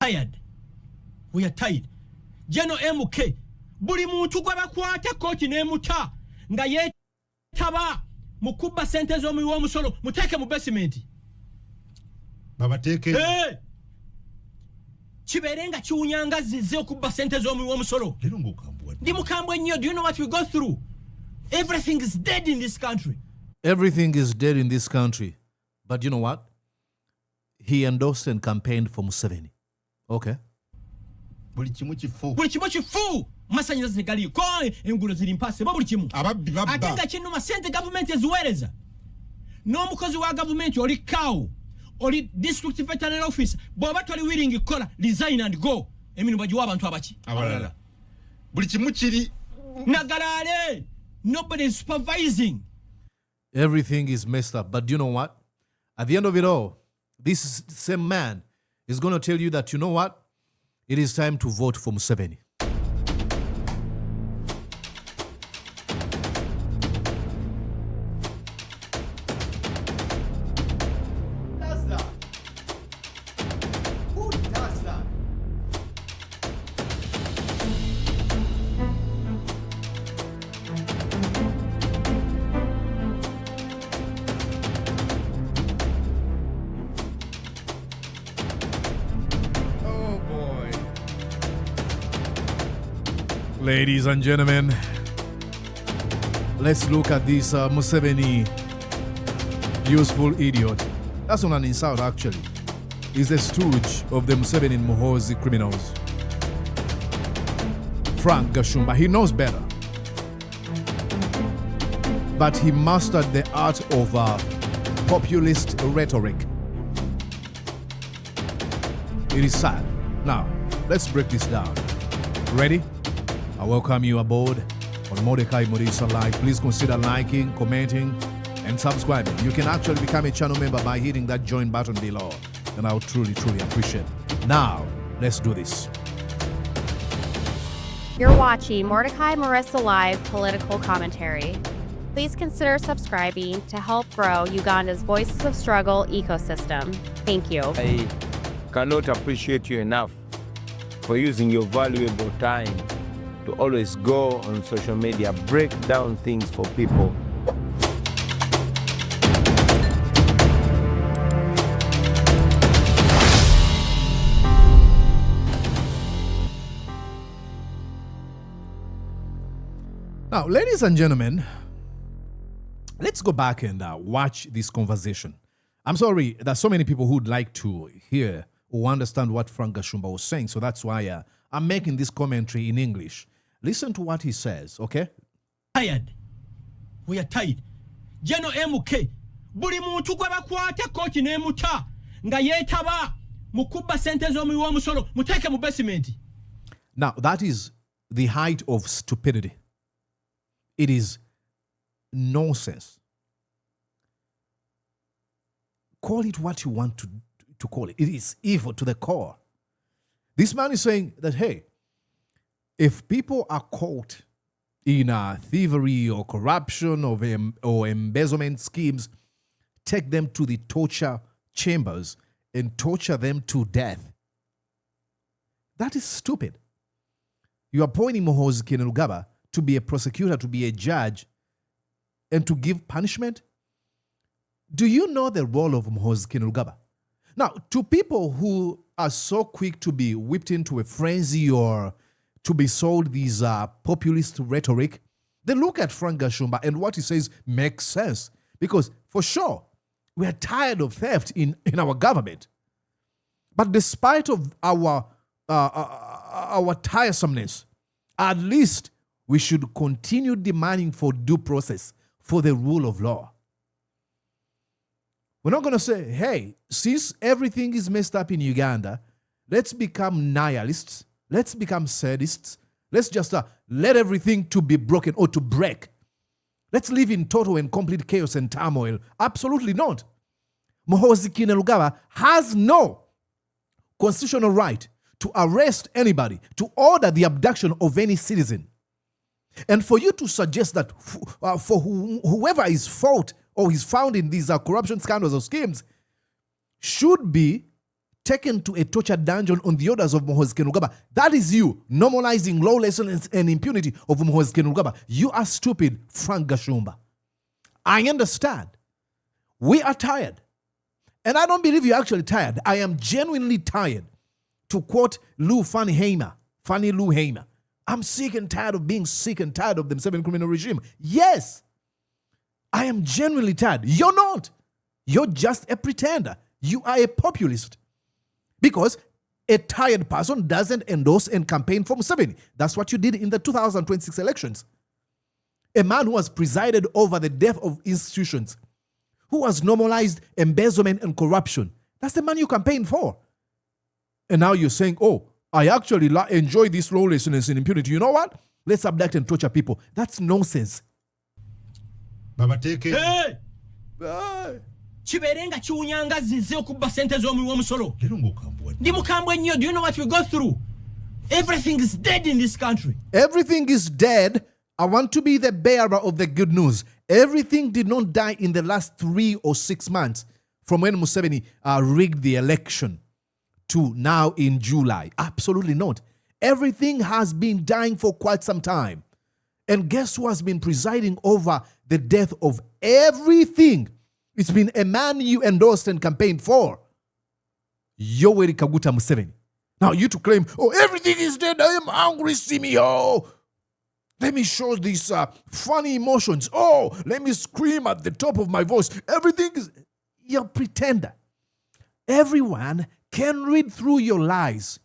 tired. We are tired. General MK. Buli muntu gwe bakwata kooti n'emuta nga yeetaba mu kubba ssente z'omuwi w'omusolo muteeke mu basement. Babateeke. Kibeere nga kiwunyanga zizze okubba ssente z'omuwi w'omusolo. Ndi mukambwe nnyo. Do you know what we go through? Everything is dead in this country. Everything is dead in this country. But you know what? He endorsed and campaigned for Museveni. Okay. Buli kimu kifu. Masanyalaze tegali ko engulo ziri mpase buli kimu. Ababbi babba. Ate nga kinuma sente government eziweereza. N'omukozi wa government oli kawo. Oli district veterinary office. Bw'oba toli willing kola resign and go. Eminu bajiwa abantu abaki. Abalala. Buli kimu kiri. Nagalale. Nobody is supervising. Everything is messed up. But you know what? At the end of it all, this same man is going to tell you that, you know what? It is time to vote for Museveni. Does that? Who does that? Ladies and gentlemen, let's look at this Museveni useful idiot. That's not an insult, actually. He's a stooge of the Museveni and Muhoozi criminals. Frank Gashumba, he knows better. But he mastered the art of populist rhetoric. It is sad. Now, let's break this down. Ready? I welcome you aboard on Mordecai Morisa Live. Please consider liking, commenting, and subscribing. You can actually become a channel member by hitting that join button below, and I would truly, truly appreciate it. Now, let's do this. You're watching Mordecai Morisa Live political commentary. Please consider subscribing to help grow Uganda's Voices of Struggle ecosystem. Thank you. I cannot appreciate you enough for using your valuable time to always go on social media, break down things for people. Now, ladies and gentlemen, let's go back and watch this conversation. I'm sorry, there's so many people who'd like to hear or understand what Frank Gashumba was saying, so that's why I'm making this commentary in English. Listen to what he says, okay? Tired. We are tired. General MK. Buli muntu gwe bakwata kooti n'emuta nga yeetaba mu kubba ssente z'omuwi w'omusolo muteeke mu basement. Now, that is the height of stupidity. It is nonsense. Call it what you want to call it. It is evil to the core. This man is saying that, hey, if people are caught in thievery or corruption or embezzlement schemes, take them to the torture chambers and torture them to death. That is stupid. You are appointing Muhoozi Kainerugaba to be a prosecutor, to be a judge, and to give punishment? Do you know the role of Muhoozi Kainerugaba? Now, to people who are so quick to be whipped into a frenzy or to be sold these populist rhetoric, they look at Frank Gashumba and what he says makes sense. Because for sure, we are tired of theft in our government. But despite of our tiresomeness, at least we should continue demanding for due process, for the rule of law. We're not going to say, hey, since everything is messed up in Uganda, let's become nihilists, let's become sadists, let's just let everything to be broken or to break. Let's live in total and complete chaos and turmoil. Absolutely not. Muhoozi Kainerugaba has no constitutional right to arrest anybody, to order the abduction of any citizen. And for you to suggest that for whoever is fault or is found in these corruption scandals or schemes should be taken to a torture dungeon on the orders of Muhoozi Kainerugaba. That is you normalizing lawlessness and impunity of Muhoozi Kainerugaba. You are stupid, Frank Gashumba. I understand. We are tired. And I don't believe you're actually tired. I am genuinely tired. To quote Fanny Lou Hamer, I'm sick and tired of being sick and tired of the Museveni criminal regime. Yes, I am genuinely tired. You're not. You're just a pretender. You are a populist. Because a tired person doesn't endorse and campaign for Museveni. That's what you did in the 2026 elections. A man who has presided over the death of institutions, who has normalized embezzlement and corruption. That's the man you campaign for. And now you're saying, oh, I actually enjoy this lawlessness and impunity. You know what? Let's abduct and torture people. That's nonsense. Baba take it. Hey! Chiberenga chiunyanga zize okubba sente z'omulimu w'omusolo. Ndi mukambwe nnyo. Do you know what we go through? Everything is dead in this country. Everything is dead. I want to be the bearer of the good news. Everything did not die in the last 3 or 6 months from when Museveni rigged the election to now in July. Absolutely not. Everything has been dying for quite some time. And guess who has been presiding over the death of everything? It's been a man you endorsed and campaigned for. Yoweri Kaguta Museveni. Now you to claim, oh, everything is dead. I am hungry, see me, oh. Let me show these funny emotions. Oh, let me scream at the top of my voice. Everything is... You're a pretender. Everyone can read through your lies,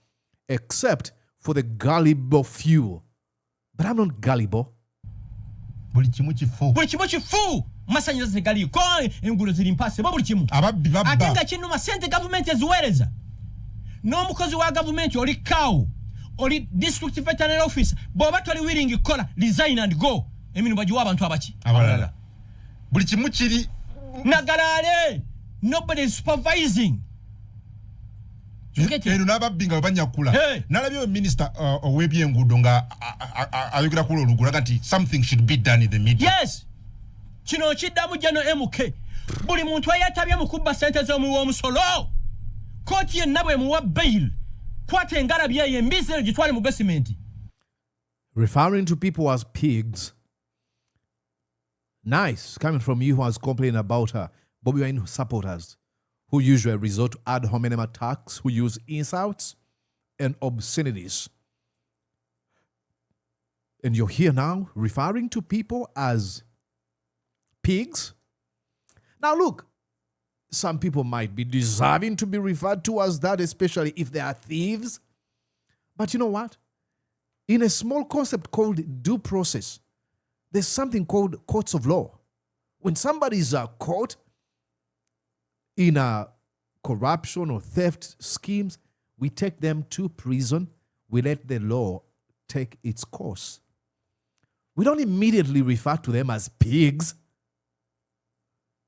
except for the gullible few. But I'm not gullible. Buli kimu Chifu. Masanyalaze gali ko engulo ziri mpase buli kimu. Ababbi babba. Atenga kinuma sente government eziwereza. N'omukozi wa government oli kawo. Oli district veterinary office. Boba toli willing kola resign and go. Eminu bajiwa abantu abaki. Abalala. Buli kimu kiri nagalale. Nobody is supervising. Eno n'ababbi nga banyakula. Nalabye minister ow'ebyenguudo nga ayogera ku olugulaga nti something should be done in the media. Yes. Kino kiddamu jano MK. Buli muntu eyatabye mu kubba sente z'omulimu w'omusolo. Kooti yenna bwe muwa bail. Kwata engalabi ye mbizero gitwale mu basement. Referring to people as pigs. Nice. Coming from you who has complained about Bobby Wine supporters who usually resort to ad hominem attacks, who use insults and obscenities. And you're here now referring to people as pigs. Now look, some people might be deserving to be referred to as that, especially if they are thieves. But you know what? In a small concept called due process, there's something called courts of law. When somebody is caught in a corruption or theft schemes, we take them to prison. We let the law take its course. We don't immediately refer to them as pigs.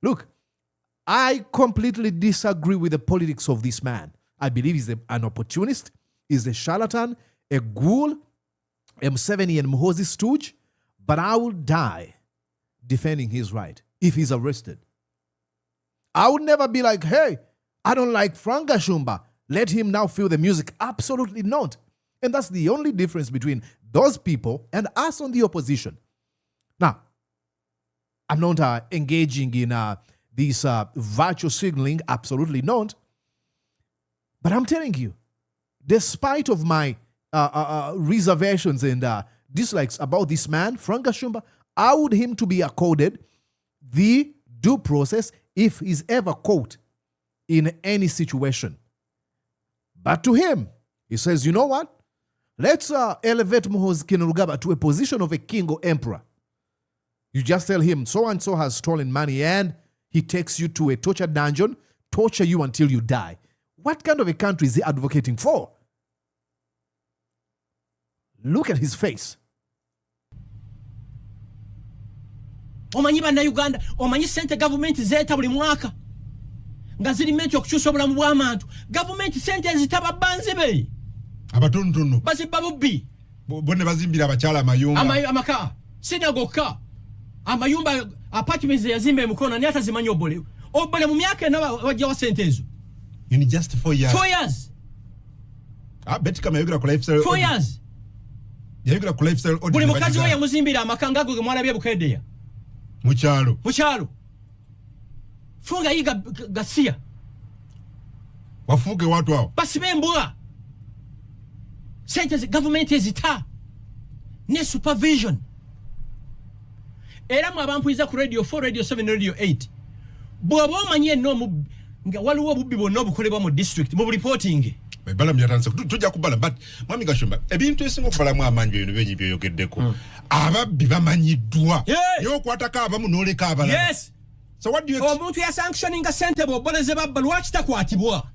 Look, I completely disagree with the politics of this man. I believe he's an opportunist, he's a charlatan, a ghoul, a Museveni and Muhoozi stooge, but I will die defending his right if he's arrested. I would never be like, hey, I don't like Frank Gashumba. Let him now feel the music. Absolutely not. And that's the only difference between those people and us on the opposition. Now, I'm not engaging in this virtue signaling. Absolutely not. But I'm telling you, despite of my reservations and dislikes about this man, Frank Gashumba, I would him to be accorded the due process if he's ever caught in any situation. But to him, he says, you know what? Let's elevate Muhoozi Kainerugaba to a position of a king or emperor. You just tell him, so-and-so has stolen money, and he takes you to a torture dungeon, torture you until you die. What kind of a country is he advocating for? Look at his face. Omanyi bana Uganda, omanyi sente government zeta buli mwaka. Nga ziri menti okukyusa obulamu bw'abantu. Government sente zitaba banzibe. Abatonotono. Bazibba bubbi. Bonna bazimbira abakyala amayumba. Amaka. Sinagoka. Amayumba apartments yazimba emukono ani atazimanyi obole. Obole mu myaka ena wajja wa sente ezo. In just 4 years. 4 years. Beti kama yogera ku lifestyle. 4 years. Yogera ku lifestyle audit. Buli mukazi we yamuzimbira amakanga go mwana bye bukedeya. Muchalo. Funga yiga gasia. Wafuge watu hao. Basi bembua. Sentence government ezita. Ne supervision. Era mwabampuiza ku radio 4, radio 7, radio 8. Bwabo manye no nga waliwo bubbi bonna obukolebwa mu district mu reporting. Bala myatanse tujja kubala but Mwami Gashumba ebintu esinga okubala mu amanjo eno benyi byoyogeddeko. Ababbi bamanyiddwa. Yo kwataka abamu noleka abala. Yes. So what do you expect? Omuntu ya sanctioning a sente boboleze babba lwaki takwatibwa.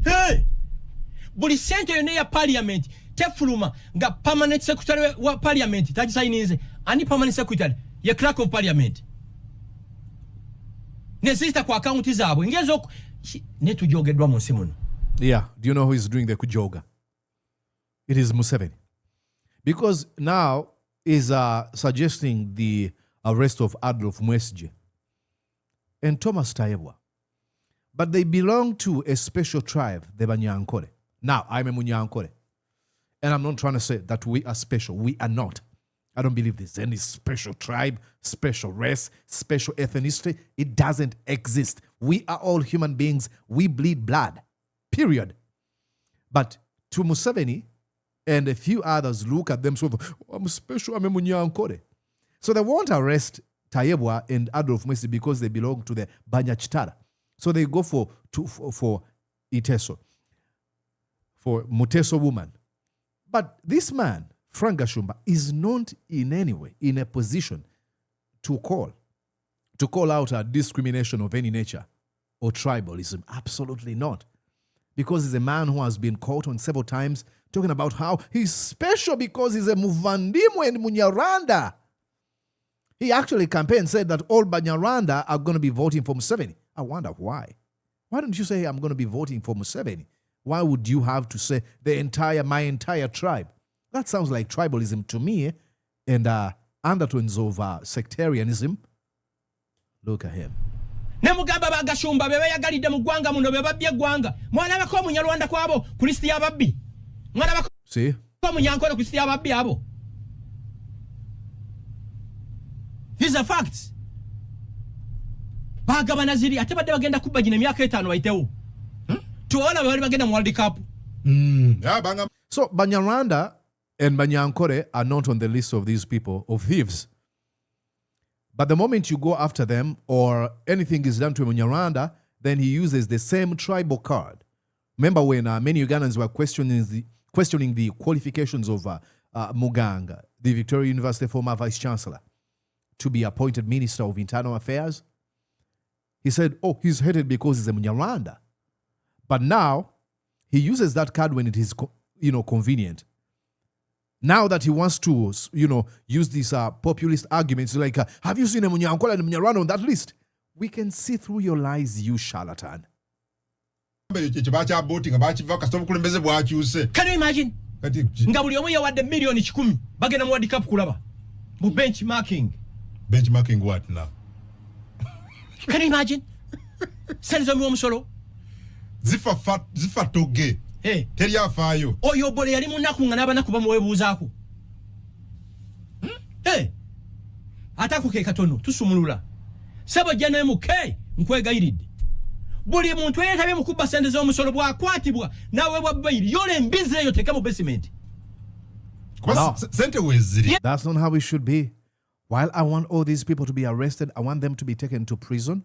Hey! Buli sente yone ya parliament tefuluma nga permanent secretary wa parliament tagisayininze ani permanent secretary ya clerk of parliament nesista kwa account zaabwe ngezo netujogedwa mu nsimuno. Yeah, do you know who is doing the kujoga? It is Museveni. Because now is suggesting the arrest of Adolf Mwesige and Thomas Tayebwa. But they belong to a special tribe, the Banyankore. Now, I'm a Munyankore. And I'm not trying to say that we are special. We are not. I don't believe there's any special tribe, special race, special ethnicity. It doesn't exist. We are all human beings. We bleed blood. Period. But to Museveni and a few others look at themselves, oh, I'm special, I'm a Munyankore. So they won't arrest Tayebwa and Adolf Mwesige because they belong to the Banyachitara. So they go for Iteso, for Muteso woman. But this man, Frank Gashumba, is not in any way in a position to call out a discrimination of any nature or tribalism. Absolutely not. Because he's a man who has been caught on several times talking about how he's special because he's a Muvandimu and Munyaranda. He actually campaigned, said that all Banyaranda are going to be voting for Museveni. I wonder why. Why don't you say I'm going to be voting for Museveni? Why would you have to say my entire tribe? That sounds like tribalism to me and undertones of sectarianism. Look at him. Nemugamba bagashumba bebe yagalide mu gwanga muno bebe babye gwanga. Mwana bako munyarwanda kwabo Kristo yababbi. Mwana bako See? Munyankole Kristo yababbi abo. These are facts. Bagabana ziri ate badde bagenda kubagina emyaka 5 bayitewo. Tuola bali bagenda mu World Cup. So Banyarwanda and Banyankore are not on the list of these people, of thieves. But the moment you go after them or anything is done to Banyarwanda, then he uses the same tribal card. Remember when many Ugandans were questioning the qualifications of Muganga, the Victoria University former vice-chancellor, to be appointed Minister of Internal Affairs? He said, oh, he's hated because he's a Munyarwanda. But now, he uses that card when it is, convenient. Now that he wants to, use these populist arguments, like, have you seen a Munyankola and Munyarwanda on that list? We can see through your lies, you charlatan. Can you imagine? Nga buli omu yawadde million 10 bagenda mu World Cup kulaba. Mu benchmarking. Benchmarking what now? Can you imagine? Senzo mu omusolo. Zifa toge. Hey. Teri afayo. Oyo bole yali munaku nga nabanaku bamuwebuuzaako. Hey. Atako ke katono tusumulula. Sabo jano emuke nkwegayiridde. Buli muntu yetabye mukuba sente z'omusolo bwakwatibwa nawe bwabbayiri yole mbize yo teka mu basement. No. Sente weziri. That's not how it should be. While I want all these people to be arrested, I want them to be taken to prison.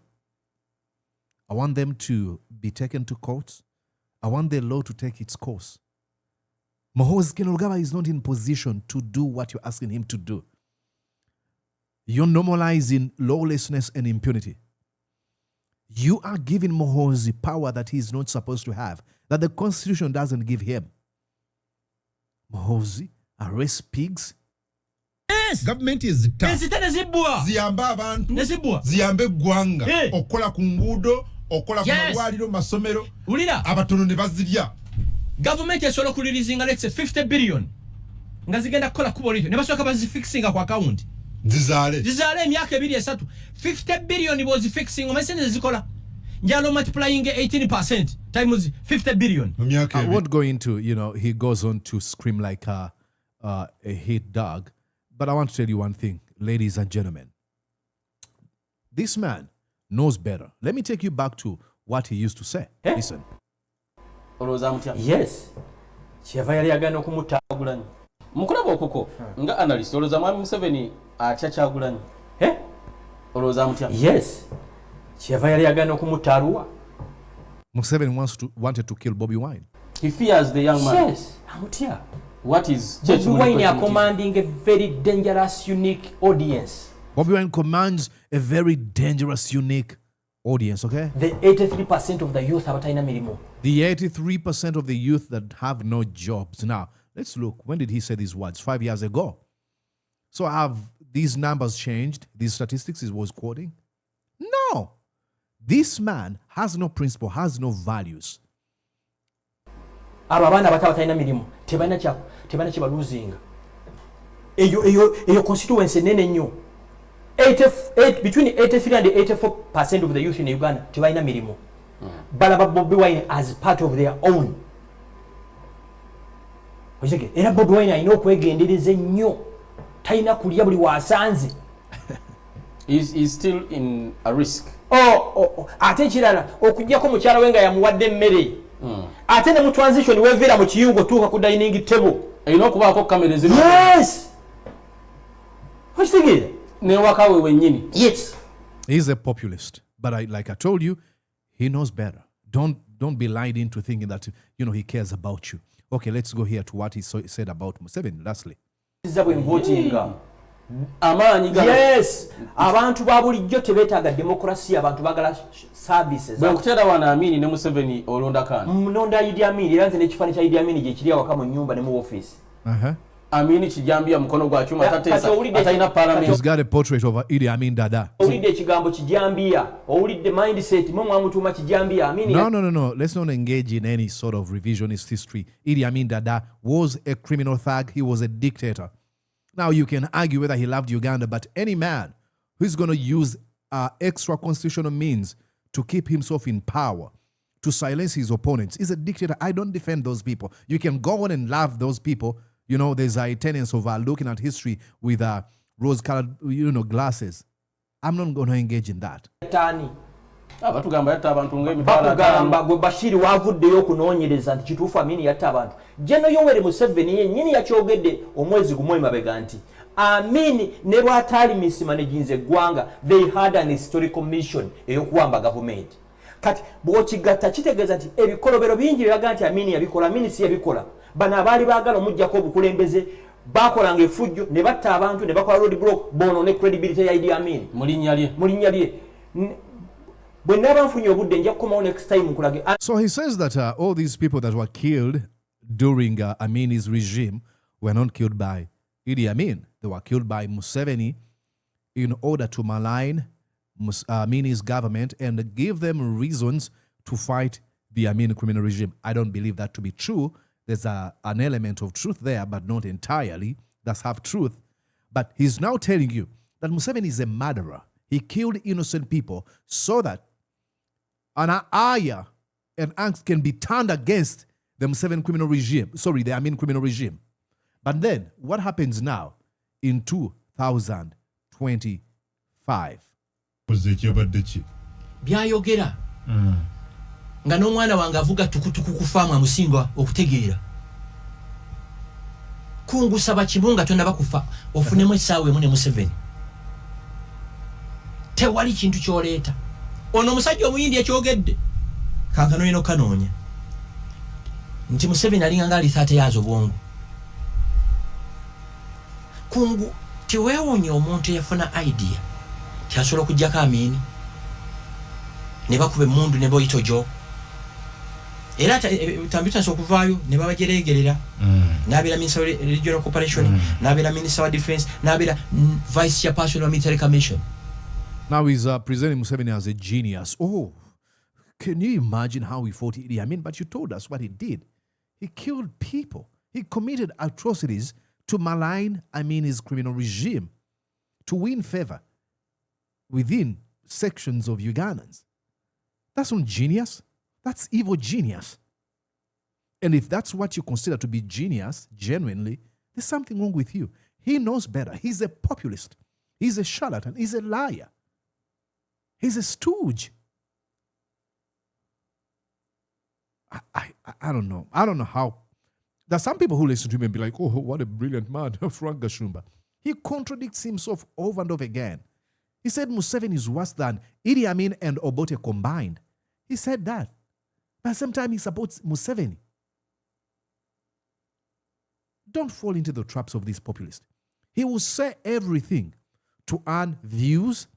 I want them to be taken to courts. I want the law to take its course. Muhoozi Kainerugaba is not in position to do what you're asking him to do. You're normalizing lawlessness and impunity. You are giving Muhoozi power that he's not supposed to have, that the Constitution doesn't give him. Muhoozi arrests pigs. Yes. Government is ziyamba abantu. Ziyambe gwanga. Okola ku nguudo, okola ku malwaliro, masomero. Ulira. Abatono ne bazirya. Government esobola kulirizinga let's say 50 billion. Nga zigenda kukola kubo lityo. Ne basooka bazifixinga ku account. Zizale emyaka 2-3. 50 billion was fixing omesene zikola. njalo multiplying 18% times 50 billion. I won't go into, he goes on to scream like a hit dog. But I want to tell you one thing, ladies and gentlemen. This man knows better. Let me take you back to what he used to say. Listen. Yes. Kyeva yali agana okumutaagulanyi. Mukulaba okuko nga analyst olowooza mwami Museveni atya Kyagulanyi. Olowooza mutya? Yes. Kyeva yali agana okumutaaluwa. Museveni wanted to kill Bobi Wine. He fears the young man. Yes. Amutya. What is Bobi Wine are commanding a very dangerous, unique audience. Bobi Wine commands a very dangerous, unique audience, okay? The 83% of the youth have abatalina mirimu. The 83% of the youth that have no jobs. Now, let's look. When did he say these words? 5 years ago. So have these numbers changed? These statistics he was quoting? No. This man has no principle, has no values. Abo abaana abato abatalina mirimu tebalina kyebaluzinga. Eyo constituency nene nnyo. Between 83 and 84% of the youth in Uganda tebalina mirimu. Balaba Bobi Wine as part of their own. Era Bobi Wine alina okwegendereza ennyo. Talina kulya buli waasanze. He's still in a risk. Ate ekirala okujjako mukyala we nga yamuwadde emmere. Ate ne mu transition weeviira mu kiyungo tuuka ku dining table. Erina okubaako kamera ezimu. Yes! Okitegeera? Newaka we wennyini. Yes. He's a populist. But like I told you, he knows better. Don't be lied into thinking that, he cares about you. Okay, let's go here to what he said about Museveni, lastly. Yes. Abantu ba bulijjo tebeetaaga democracy, abantu bagala services. Bwe nkuteera wana Amini ne Museveni olonda kana. Mnonda Idi Amin era nze n'ekifaananyi kya Idi Amin gye kiri awaka mu nnyumba ne mu office. Amini kijambia mukono gwa chuma tatesa atalina parliament. He's got a portrait of Idi Amin Dada. Owulidde ekigambo kijambia, owulidde mindset mwe mwamutuma kijambia Amini. No. Let's not engage in any sort of revisionist history. Idi Amin Dada was a criminal thug. He was a dictator. Now you can argue whether he loved Uganda, but any man who's going to use extra constitutional means to keep himself in power, to silence his opponents, is a dictator. I don't defend those people. You can go on and love those people. There's a tendency of looking at history with rose-colored, glasses. I'm not going to engage in that. Bakugamba gwe Bashiri wavuddeyo okunoonyereza nti kituufu Amini yatta abantu. General Yoweri Museveni yennyini yakyogedde omwezi gumu emabega nti Amini ne lwataali mismanaging eggwanga, they had an historical mission ey'okuwamba gavumenti. Kati bw'okigatta kitegeeza nti ebikolobero bingi biraga nti Amini yabikola, Amini si yabikola. Bano abaali baagala omuggyako obukulembeze baakolanga effujjo ne batta abantu ne bakola road block bono ne credibility ya Idi Amin. Mulinnya lye. So he says that all these people that were killed during Amini's regime were not killed by Idi Amin. They were killed by Museveni in order to malign Amini's government and give them reasons to fight the Amin criminal regime. I don't believe that to be true. There's an element of truth there, but not entirely. That's half truth. But he's now telling you that Museveni is a murderer. He killed innocent people so that an ire and angst can be turned against the Museveni criminal regime. The Amin criminal regime. But then, what happens now in 2025? Byayogera. Nga n'omwana wange avuga tukutuku ku faamu amusinga okutegeera. Kungusaba kimu nga tonnaba kufa ofunemu essaawa emu ne Museveni. Tewali kintu kyoleeta. Ono omusajja omuyindi ekyogedde. Kankano eno kanoonya. Nti Museveni alinga nga ali 30 years obwongo. Kungu teweewoonya omuntu eyafuna idea kyasobola okuggyako Amini ne bakuba emmundu ne boyito gyo. Era tambitanso okuvaayo ne babajereegerera. N'abeera Minister of Regional Corporation, n'abeera Minister of Defense, n'abeera Vice Chairperson of Military Commission. Now he's presenting Museveni as a genius. Oh, can you imagine how he fought Idi Amin? But you told us what he did. He killed people. He committed atrocities to malign Amini's criminal regime, to win favor within sections of Ugandans. That's not genius. That's evil genius. And if that's what you consider to be genius, genuinely, there's something wrong with you. He knows better. He's a populist. He's a charlatan. He's a liar. He's a stooge. I don't know. I don't know how. There's some people who listen to him and be like, oh, what a brilliant man, Frank Gashumba. He contradicts himself over and over again. He said Museveni is worse than Idi Amin and Obote combined. He said that. But at the same time, he supports Museveni. Don't fall into the traps of this populist. He will say everything to earn views,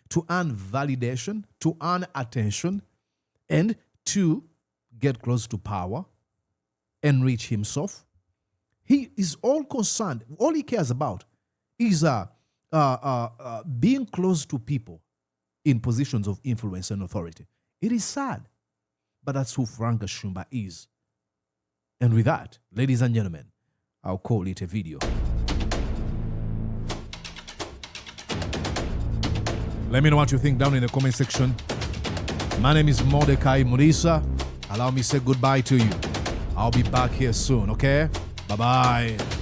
to earn validation, to earn attention, and to get close to power, enrich himself. He is all concerned. All he cares about is being close to people in positions of influence and authority. It is sad, but that's who Frank Gashumba is. And with that, ladies and gentlemen, I'll call it a video. Let me know what you think down in the comment section. My name is Mordecai Murisa. Allow me to say goodbye to you. I'll be back here soon, okay? Bye-bye.